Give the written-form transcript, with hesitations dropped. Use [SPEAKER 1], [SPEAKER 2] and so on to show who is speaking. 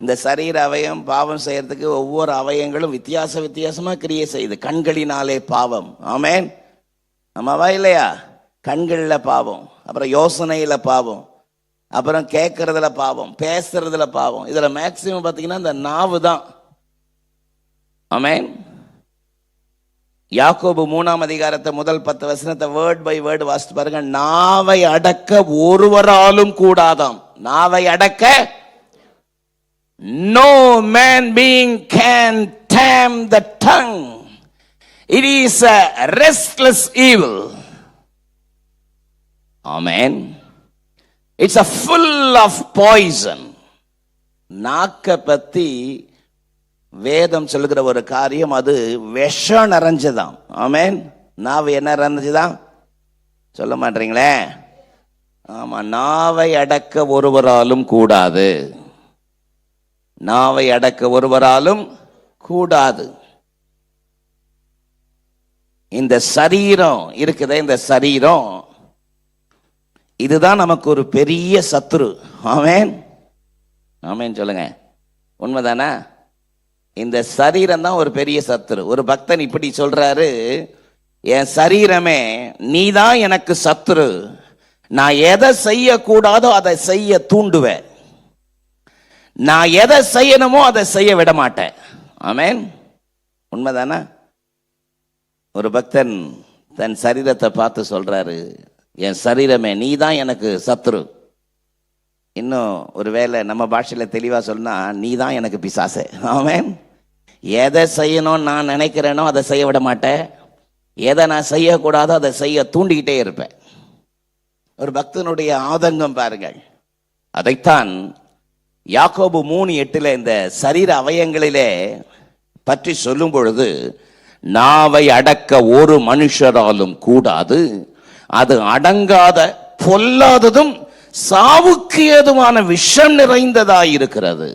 [SPEAKER 1] இந்த சரீர அவயம் பாவம் செய்யறதுக்கு ஒவ்வொரு அவயங்களும் வித்தியாசமா கிரியை செய்யுது. கண்களினாலே பாவம், ஆமேன், ஆமாவா இல்லையா? கண்கள்ல பாவம், அப்புறம் யோசனையில பாவம், அப்புறம் கேட்கறதுல பாவம், பேசுறதுல பாவம். இதுல மேக்சிமம் பார்த்தீங்கன்னா இந்த நாவு தான். ஆமேன். யாக்கோபு 3ஆம் அதிகாரத்தை முதல் 10 வசனத்தை வேர்ட் பை வேர்டு வாசித்து பாருங்க. நாவை அடக்க ஒருவராலும் கூடாதாம். நாவை அடக்க no man being can tame the tongue. It is a restless evil. Amen. It's a full of poison. நாக்க பத்தி வேதம் சொல்லுகிற ஒரு காரியம், அது விஷம் நிறைஞ்சதாம். ஆமேன். நாவு என்ன நிறைஞ்சதாம் சொல்ல மாட்டீங்களே? ஆமா, நாவை அடக்க ஒருவராலும் கூடாது. நாவை அடக்க ஒருவராலும் கூடாது. இந்த சரீரம் இருக்குதே, இந்த சரீரம் இதுதான் நமக்கு ஒரு பெரிய சத்துரு. ஆமேன், ஆமேன் சொல்லுங்க. உண்மைதானா? இந்த சரீரம் தான் ஒரு பெரிய சத்துரு. ஒரு பக்தன் இப்படி சொல்றாரு, என் சரீரமே நீதான் எனக்கு சத்துரு. நான் எதை செய்யக்கூடாதோ அதை செய்ய தூண்டுவேன். நான் எதை செய்யணுமோ அதை செய்ய விட மாட்டேன். ஆமேன், உண்மைதானா? ஒரு பக்தன் தன் சரீரத்தை பார்த்து சொல்றாரு, என் சரீரமே நீதான் எனக்கு சத்துரு. இன்னும் ஒரு வேளை நம்ம பாஷையில தெளிவா சொன்னா, நீதான் எனக்கு பிசாசு. ஆமேன். எதை செய்யணும் நான் நினைக்கிறேனோ அதை செய்ய விட மாட்டேன். எதை நான் செய்யக்கூடாதோ அதை செய்ய தூண்டிக்கிட்டே இருப்பேன். ஒரு பக்தனுடைய ஆதங்கம் பாருங்கள். அதைத்தான் யாக்கோபு 3:8 இந்த சரீர அவயங்களிலே பற்றி சொல்லும் பொழுது, நாவை அடக்க ஒரு மனுஷராலும் கூடாது, அது அடங்காத பொல்லாததும் சாவுக்கு ஏதுவான விஷம் நிறைந்ததாயிருக்கிறது.